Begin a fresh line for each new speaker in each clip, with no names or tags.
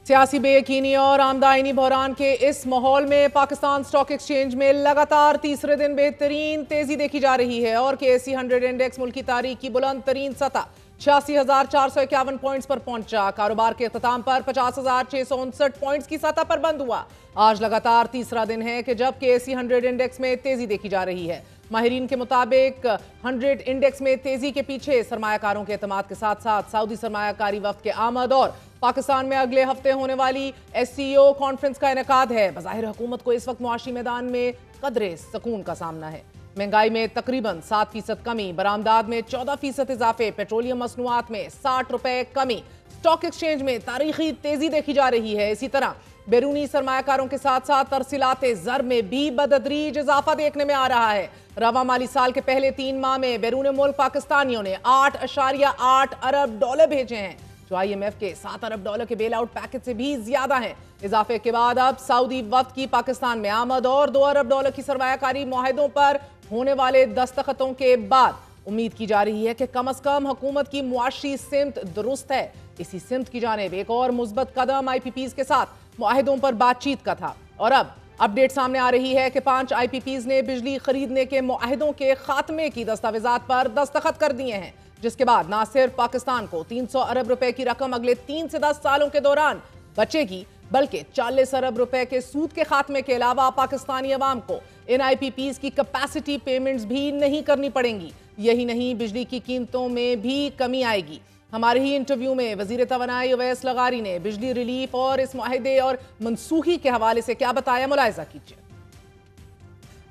सियासी बेयकीनी और आमदनी बहरान के इस माहौल में पाकिस्तान स्टॉक एक्सचेंज में लगातार तीसरे दिन बेहतरीन तेजी देखी जा रही है और KSE 100 इंडेक्स मुल्क की तारीख की बुलंद तरीन सतह 86,451 पॉइंट्स पर पहुंचा। कारोबार के इख्तिताम पर 50,659 पॉइंट्स की सतह पर बंद हुआ। आज लगातार तीसरा दिन है कि जब KSE 100 इंडेक्स में तेजी देखी जा रही है। माहिरीन के मुताबिक 100 इंडेक्स में तेजी के पीछे सरमायाकारों के एतमाद के साथ साथ सऊदी सरमायाकारी वफ्द के आमद और पाकिस्तान में अगले हफ्ते होने वाली SCO कॉन्फ्रेंस का इनेकाद है। बज़ाहिर हुकूमत को इस वक्त मुआशी मैदान में कदरे सुकून का सामना है। महंगाई में तकरीबन 7% कमी, बरामदात में 14% इजाफे, पेट्रोलियम मसनूआत में 60 रुपए कमी। स्टॉक एक्सचेंज में तारीखी तेजी देखी जा रही है। इसी तरह बैरूनी सरमायाकारों के साथ साथ तरसीलात ज़र में भी बदतदरीज इजाफा देखने में आ रहा है। रवा माली साल के पहले 3 माह में बैरून मुल्क पाकिस्तानियों ने 8.8 अरब डॉलर भेजे हैं, जो IMF के 7 अरब डॉलर के बेल आउट पैकेज से भी ज्यादा है। इजाफे के बाद अब सऊदी वफ्द की पाकिस्तान में आमद और 2 अरब डॉलर की सरमायाकारी मुआहिदों पर होने वाले दस्तखतों के बाद उम्मीद की जा रही है कि कम अज कम हुकूमत की मुआशी सिमत दुरुस्त है। इसी सिमत की जानिब एक और मुस्बत कदम IPPs के साथ मुआहिदों पर बातचीत का था और अब अपडेट सामने आ रही है कि 5 IPPs ने बिजली खरीदने के मुआहिदों के खात्मे की दस्तावेजात पर दस्तखत कर दिए हैं, जिसके बाद न सिर्फ पाकिस्तान को 300 अरब रुपए की रकम अगले 3 से 10 सालों के दौरान बचेगी, बल्कि 40 अरब रुपए के सूद के खात्मे के अलावा पाकिस्तानी अवाम को इन IPPs की कैपेसिटी पेमेंट्स भी नहीं करनी पड़ेंगी। यही नहीं, बिजली की कीमतों में भी कमी आएगी। हमारे ही इंटरव्यू में वजीर तवानाई उवैस लगारी ने बिजली रिलीफ और इस मुआहिदे और मनसूखी के हवाले से क्या बताया, मुलाहिजा कीजिए।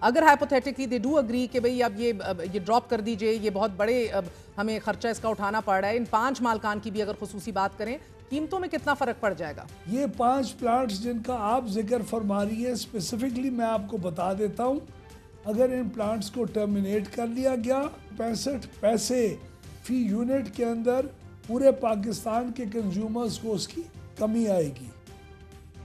अगर हाइपोथेटिकली दे डू अग्री कि भाई अब ये ड्रॉप कर दीजिए, ये बहुत बड़े हमें खर्चा इसका उठाना पड़ रहा है, इन 5 मालकान की भी अगर खुसूसी बात करें, कीमतों में कितना फर्क पड़ जाएगा? ये
5 प्लांट्स जिनका आप जिक्र फरमा रही है, स्पेसिफिकली मैं आपको बता देता हूँ, अगर इन प्लांट्स को टर्मिनेट कर लिया गया, 65 पैसे फी यूनिट के अंदर पूरे पाकिस्तान के कंज्यूमर्स को उसकी कमी आएगी।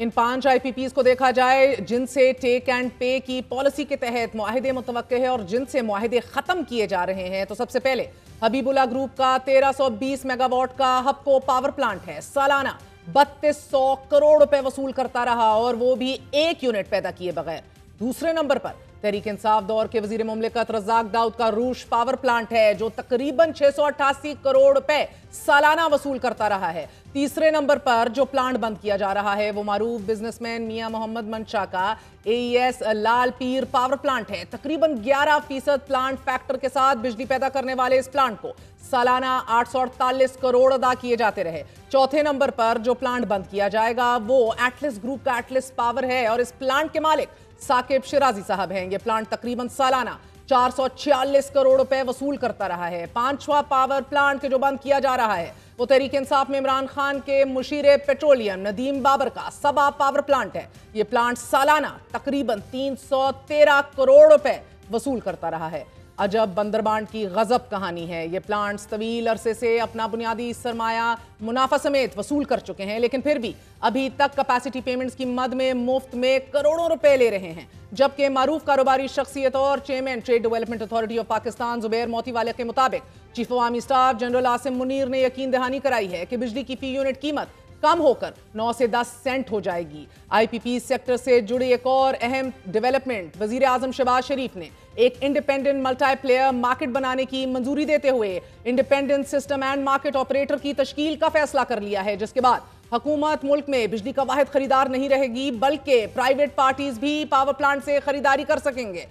इन 5 IPPs को देखा जाए जिनसे टेक एंड पे की पॉलिसी के तहत मुआहिदे मुतवक्के है और जिनसे मुआहिदे खत्म किए जा रहे हैं, तो सबसे पहले हबीबुल्ला ग्रुप का 1320 मेगावाट का हबको पावर प्लांट है। सालाना 3200 करोड़ रुपए वसूल करता रहा और वो भी 1 यूनिट पैदा किए बगैर। दूसरे नंबर पर तहरीक इंसाफ दौर के वजीर मुमलिकत रज़ाक दाऊद का रूश पावर प्लांट है, जो तकरीबन 688 करोड़ रुपए सालाना वसूल करता रहा है। तीसरे नंबर पर जो प्लांट बंद किया जा रहा है वो मारूफ बिजनेसमैन मियां मोहम्मद मंशा का AES लाल पीर पावर प्लांट है। तकरीबन 11% प्लांट फैक्टर के साथ बिजली पैदा करने वाले इस प्लांट को सालाना 848 करोड़ अदा किए जाते रहे। चौथे नंबर पर जो प्लांट बंद किया जाएगा वो एटलिस ग्रुप का एटलिस पावर है और इस प्लांट के मालिक साकिब शिराजी साहब हैं। ये प्लांट तकरीबन सालाना 446 करोड़ रुपए वसूल करता रहा है। 5वां पावर प्लांट के जो बंद किया जा रहा है वो तहरीक इंसाफ में इमरान खान के मुशीर पेट्रोलियम नदीम बाबर का सबा पावर प्लांट है। ये प्लांट सालाना तकरीबन 313 करोड़ रुपए वसूल करता रहा है। अजब बंदरबांट की गजब कहानी है। ये प्लांट्स तवील अरसे से अपना बुनियादी सरमाया मुनाफा समेत वसूल कर चुके हैं, लेकिन फिर भी अभी तक कैपेसिटी पेमेंट्स की मद में मुफ्त में करोड़ों रुपए ले रहे हैं। जबकि मारूफ कारोबारी शख्सियत और chairman trade development authority of Pakistan Zubair Motiwala के मुताबिक चीफ अवामी स्टाफ जनरल आसिम मुनीर ने यकीन दहानी कराई है कि बिजली की फी यूनिट कीमत कम होकर 9 से 10 सेंट हो जाएगी। IPP सेक्टर से जुड़ी एक और अहम डेवलपमेंट, वजीर आजम शहबाज शरीफ ने एक इंडिपेंडेंट मल्टीप्लेयर मार्केट बनाने की मंजूरी देते हुए independent system and market operator की तश्कील का फैसला कर लिया है, जिसके बाद हुकूमत मुल्क में बिजली का वाहिद खरीदार नहीं रहेगी, बल्कि प्राइवेट पार्टीज भी पावर प्लांट से खरीदारी कर सकेंगे।